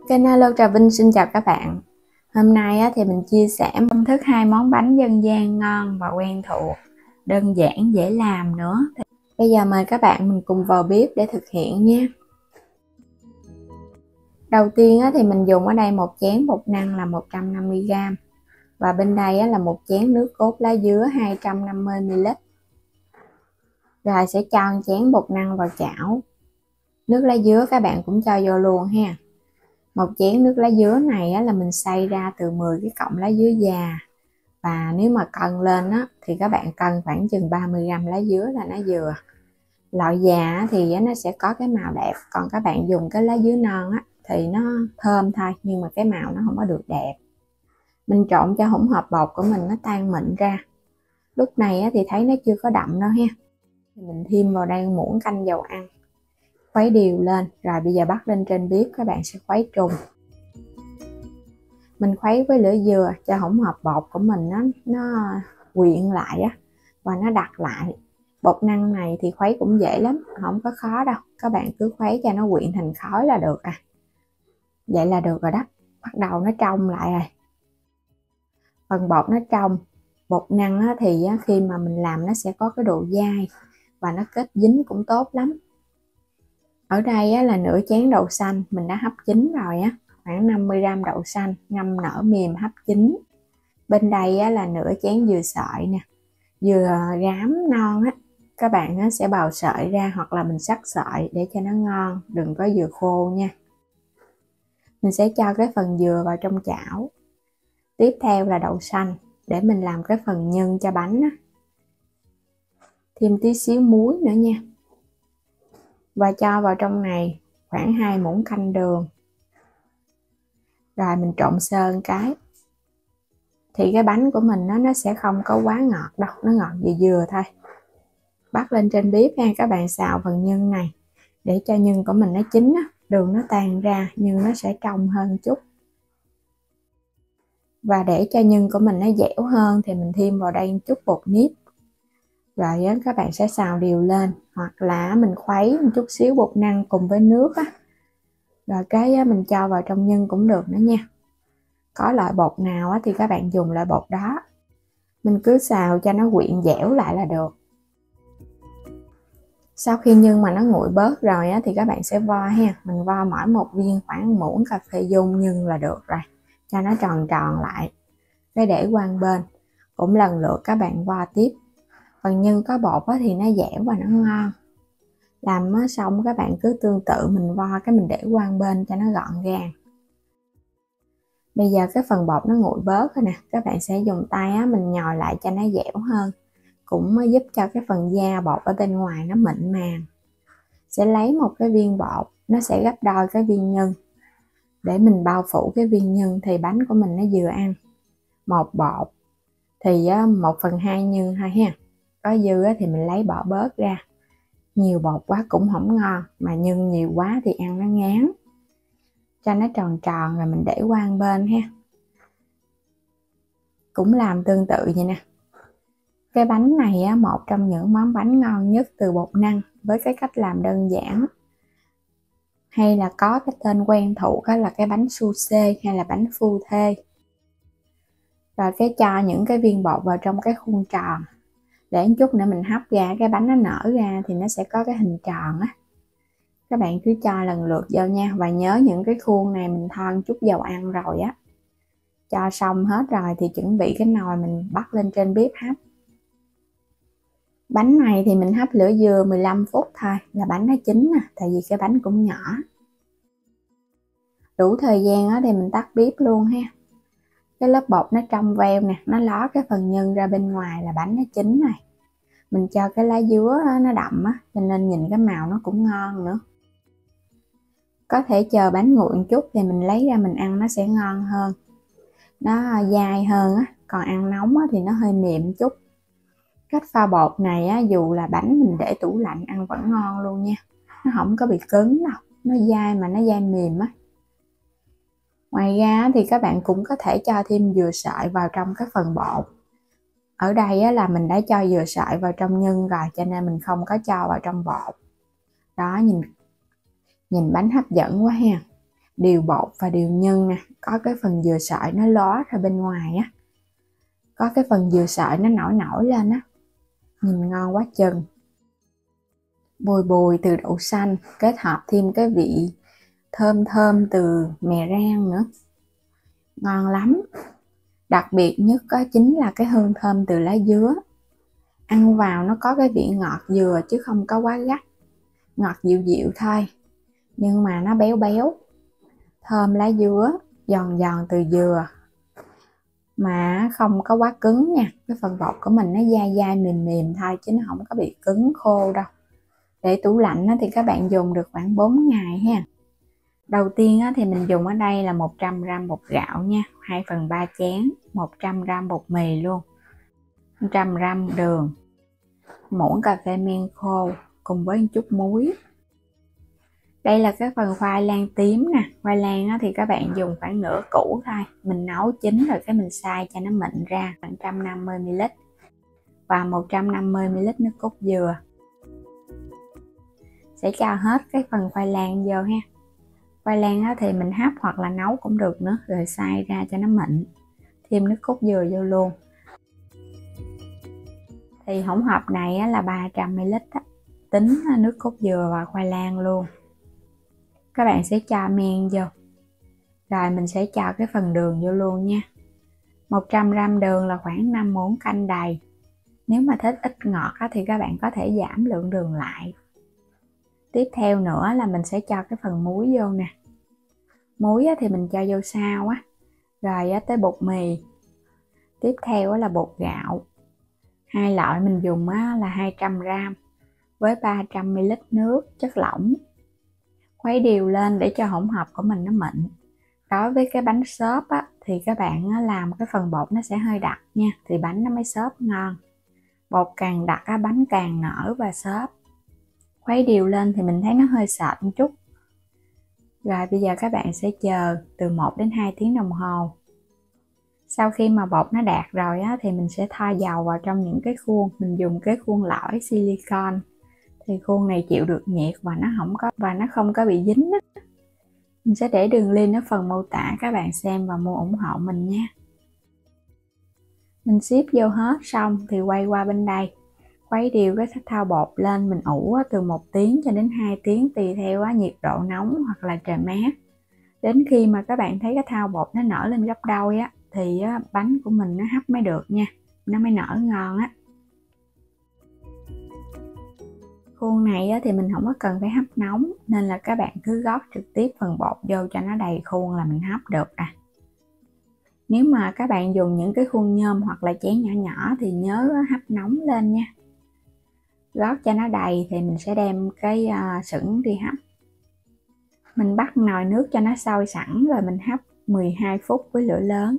Kênh Alo Trà Vinh xin chào các bạn. Hôm nay thì mình chia sẻ công thức 2 món bánh dân gian ngon và quen thuộc, đơn giản dễ làm nữa. Bây giờ mời các bạn mình cùng vào bếp để thực hiện nhé. Đầu tiên thì mình dùng ở đây một chén bột năng là 150g và bên đây là một chén nước cốt lá dứa 250ml. Rồi sẽ cho một chén bột năng vào chảo. Nước lá dứa các bạn cũng cho vô luôn ha. Một chén nước lá dứa này là mình xay ra từ 10 cái cọng lá dứa già, và nếu mà cân lên thì các bạn cân khoảng chừng 30g lá dứa là nó vừa. Loại già thì nó sẽ có cái màu đẹp, còn các bạn dùng cái lá dứa non thì nó thơm thôi nhưng mà cái màu nó không có được đẹp. Mình trộn cho hỗn hợp bột của mình nó tan mịn ra. Lúc này thì thấy nó chưa có đậm đâu ha, thì mình thêm vào đây muỗng canh dầu ăn, khuấy đều lên. Rồi bây giờ bắt lên trên bếp các bạn sẽ khuấy trùng. Mình khuấy với lửa vừa cho hỗn hợp bột của mình nó quyện lại và nó đặc lại. Bột năng này thì khuấy cũng dễ lắm, không có khó đâu, các bạn cứ khuấy cho nó quyện thành khói là được vậy là được rồi đó. Bắt đầu nó trong lại rồi, phần bột nó trong. Bột năng thì khi mà mình làm nó sẽ có cái độ dai và nó kết dính cũng tốt lắm. Ở đây là nửa chén đậu xanh mình đã hấp chín rồi khoảng 50g đậu xanh ngâm nở mềm hấp chín. Bên đây là nửa chén dừa sợi nè, dừa rám non các bạn sẽ bào sợi ra hoặc là mình sắc sợi để cho nó ngon, đừng có dừa khô nha. Mình sẽ cho cái phần dừa vào trong chảo. Tiếp theo là đậu xanh để mình làm cái phần nhân cho bánh thêm tí xíu muối nữa nha, và cho vào trong này khoảng 2 muỗng canh đường. Rồi mình trộn sơ cái thì cái bánh của mình nó sẽ không có quá ngọt đâu, nó ngọt vừa vừa thôi. Bắt lên trên bếp nha, các bạn xào phần nhân này để cho nhân của mình nó chín đường nó tan ra, nhân nó sẽ trong hơn chút. Và để cho nhân của mình nó dẻo hơn thì mình thêm vào đây một chút bột nếp. Rồi các bạn sẽ xào đều lên, hoặc là mình khuấy một chút xíu bột năng cùng với nước rồi cái mình cho vào trong nhân cũng được nữa nha. Có loại bột nào thì các bạn dùng loại bột đó. Mình cứ xào cho nó quyện dẻo lại là được. Sau khi nhân mà nó nguội bớt rồi thì các bạn sẽ vo ha. Mình vo mỗi một viên khoảng muỗng cà phê dung nhân là được rồi, cho nó tròn tròn lại. Cái để qua bên cũng lần lượt các bạn vo tiếp. Phần nhân có bột thì nó dẻo và nó ngon. Làm xong các bạn cứ tương tự mình vo cái mình để qua bên cho nó gọn gàng. Bây giờ cái phần bột nó nguội bớt rồi nè, các bạn sẽ dùng tay mình nhồi lại cho nó dẻo hơn, cũng giúp cho cái phần da bột ở bên ngoài nó mịn màng. Sẽ lấy một cái viên bột, nó sẽ gấp đôi cái viên nhân để mình bao phủ cái viên nhân thì bánh của mình nó vừa ăn. Một bột thì 1/2 nhân thôi ha, có dư thì mình lấy bỏ bớt ra. Nhiều bột quá cũng không ngon, mà nhân nhiều quá thì ăn nó ngán. Cho nó tròn tròn rồi mình để qua bên ha. Cũng làm tương tự vậy nè. Cái bánh này một trong những món bánh ngon nhất từ bột năng, với cái cách làm đơn giản, hay là có cái tên quen thuộc là cái bánh su xê hay là bánh phu thê. Rồi cái cho những cái viên bột vào trong cái khuôn tròn, để một chút nữa mình hấp ra cái bánh nó nở ra thì nó sẽ có cái hình tròn Các bạn cứ cho lần lượt vào nha, và nhớ những cái khuôn này mình thoa chút dầu ăn rồi cho xong hết rồi thì chuẩn bị cái nồi mình bắt lên trên bếp hấp. Bánh này thì mình hấp lửa vừa 15 phút thôi là bánh nó chín tại vì cái bánh cũng nhỏ. Đủ thời gian thì mình tắt bếp luôn ha. Cái lớp bột nó trong veo nè, nó ló cái phần nhân ra bên ngoài là bánh nó chín này. Mình cho cái lá dứa nó đậm cho nên nhìn cái màu nó cũng ngon nữa. Có thể chờ bánh nguội một chút thì mình lấy ra mình ăn nó sẽ ngon hơn, nó dai hơn còn ăn nóng thì nó hơi mềm chút. Cách pha bột này dù là bánh mình để tủ lạnh ăn vẫn ngon luôn nha, nó không có bị cứng đâu, nó dai mà nó dai mềm Ngoài ra thì các bạn cũng có thể cho thêm dừa sợi vào trong cái phần bột. Ở đây là mình đã cho dừa sợi vào trong nhân rồi cho nên mình không có cho vào trong bột. Đó, nhìn bánh hấp dẫn quá ha. điều bột và điều nhân nè, có cái phần dừa sợi nó ló ra bên ngoài á, có cái phần dừa sợi nó nổi nổi lên á, nhìn ngon quá chừng. Bùi bùi từ đậu xanh kết hợp thêm cái vị thơm thơm từ mè rang nữa, ngon lắm. Đặc biệt nhất đó chính là cái hương thơm từ lá dứa, ăn vào nó có cái vị ngọt dừa chứ không có quá gắt, ngọt dịu dịu thôi, nhưng mà nó béo béo, thơm lá dứa, giòn giòn từ dừa, mà không có quá cứng nha. Cái phần bột của mình nó dai dai mềm mềm thôi chứ nó không có bị cứng khô đâu. Để tủ lạnh thì các bạn dùng được khoảng 4 ngày ha. Đầu tiên thì mình dùng ở đây là 100g bột gạo nha, 2/3 chén, 100g bột mì luôn, 100g đường, muỗng cà phê men khô cùng với một chút muối. Đây là cái phần khoai lang tím nè. Khoai lang thì các bạn dùng khoảng nửa củ thôi, mình nấu chín rồi cái mình xay cho nó mịn ra, khoảng 150ml và 150ml nước cốt dừa. Sẽ cho hết cái phần khoai lang vô ha. Khoai lang thì mình hấp hoặc là nấu cũng được nữa, rồi xay ra cho nó mịn, thêm nước cốt dừa vô luôn. Thì hỗn hợp này là 300ml, tính nước cốt dừa và khoai lang luôn. Các bạn sẽ cho men vô, rồi mình sẽ cho cái phần đường vô luôn nha. 100g đường là khoảng 5 muỗng canh đầy. Nếu mà thích ít ngọt thì các bạn có thể giảm lượng đường lại. Tiếp theo nữa là mình sẽ cho cái phần muối vô nè. Muối thì mình cho vô sau á. Rồi tới bột mì. Tiếp theo là bột gạo. Hai loại mình dùng là 200g với 300ml nước chất lỏng. Khuấy đều lên để cho hỗn hợp của mình nó mịn. Đối với cái bánh xốp thì các bạn làm cái phần bột nó sẽ hơi đặc nha, thì bánh nó mới xốp ngon. Bột càng đặc bánh càng nở và xốp. Khuấy đều lên thì mình thấy nó hơi sệt một chút. Rồi bây giờ các bạn sẽ chờ từ 1 đến 2 tiếng đồng hồ. Sau khi mà bột nó đạt rồi thì mình sẽ thoa dầu vào trong những cái khuôn. Mình dùng cái khuôn lõi silicon. Thì khuôn này chịu được nhiệt và nó không có bị dính á. Mình sẽ để đường link ở phần mô tả, các bạn xem và mua ủng hộ mình nha. Mình ship vô hết xong thì quay qua bên đây, khuấy đều cái thau bột lên, mình ủ từ 1 tiếng cho đến 2 tiếng tùy theo nhiệt độ nóng hoặc là trời mát. Đến khi mà các bạn thấy cái thau bột nó nở lên gấp đôi thì bánh của mình nó hấp mới được nha, nó mới nở ngon á. Khuôn này thì mình không có cần phải hấp nóng, nên là các bạn cứ gót trực tiếp phần bột vô cho nó đầy khuôn là mình hấp được Nếu mà các bạn dùng những cái khuôn nhôm hoặc là chén nhỏ nhỏ thì nhớ hấp nóng lên nha. Gót cho nó đầy thì mình sẽ đem cái sửng đi hấp. Mình bắt nồi nước cho nó sôi sẵn rồi mình hấp 12 phút với lửa lớn.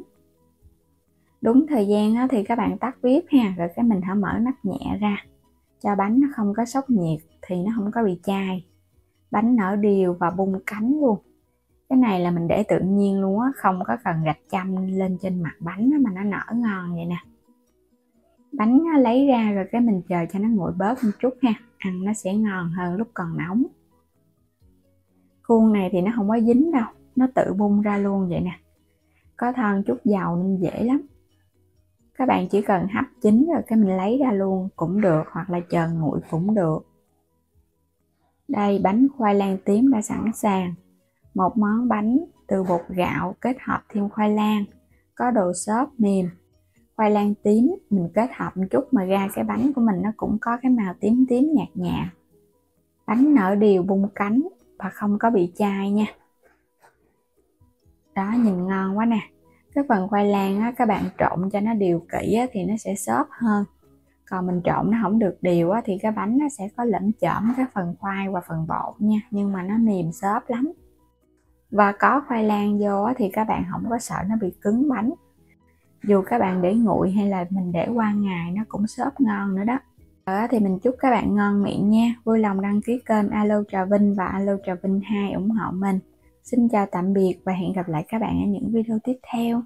Đúng thời gian thì các bạn tắt bếp ha, rồi cái mình hãy mở nắp nhẹ ra cho bánh nó không có sốc nhiệt thì nó không có bị chai. Bánh nở đều và bung cánh luôn. Cái này là mình để tự nhiên luôn á, không có cần gạch chăm lên trên mặt bánh mà nó nở ngon vậy nè. Bánh lấy ra rồi cái mình chờ cho nó nguội bớt một chút ha, ăn nó sẽ ngon hơn lúc còn nóng. Khuôn này thì nó không có dính đâu, nó tự bung ra luôn vậy nè. Có thoa chút dầu nên dễ lắm. Các bạn chỉ cần hấp chín rồi cái mình lấy ra luôn cũng được, hoặc là chờ nguội cũng được. Đây, bánh khoai lang tím đã sẵn sàng. Một món bánh từ bột gạo kết hợp thêm khoai lang, có độ xốp mềm. Khoai lang tím mình kết hợp một chút mà ra cái bánh của mình nó cũng có cái màu tím tím nhạt nhạt. Bánh nở đều bung cánh và không có bị chai nha. Đó, nhìn ngon quá nè. Cái phần khoai lang các bạn trộn cho nó đều kỹ thì nó sẽ xốp hơn. Còn mình trộn nó không được đều thì cái bánh nó sẽ có lẫn chởm cái phần khoai và phần bột nha, nhưng mà nó mềm xốp lắm. Và có khoai lang vô thì các bạn không có sợ nó bị cứng bánh. Dù các bạn để nguội hay là mình để qua ngày nó cũng xốp ngon nữa đó. Thì mình chúc các bạn ngon miệng nha. Vui lòng đăng ký kênh Alo Trà Vinh và Alo Trà Vinh 2 ủng hộ mình. Xin chào tạm biệt và hẹn gặp lại các bạn ở những video tiếp theo.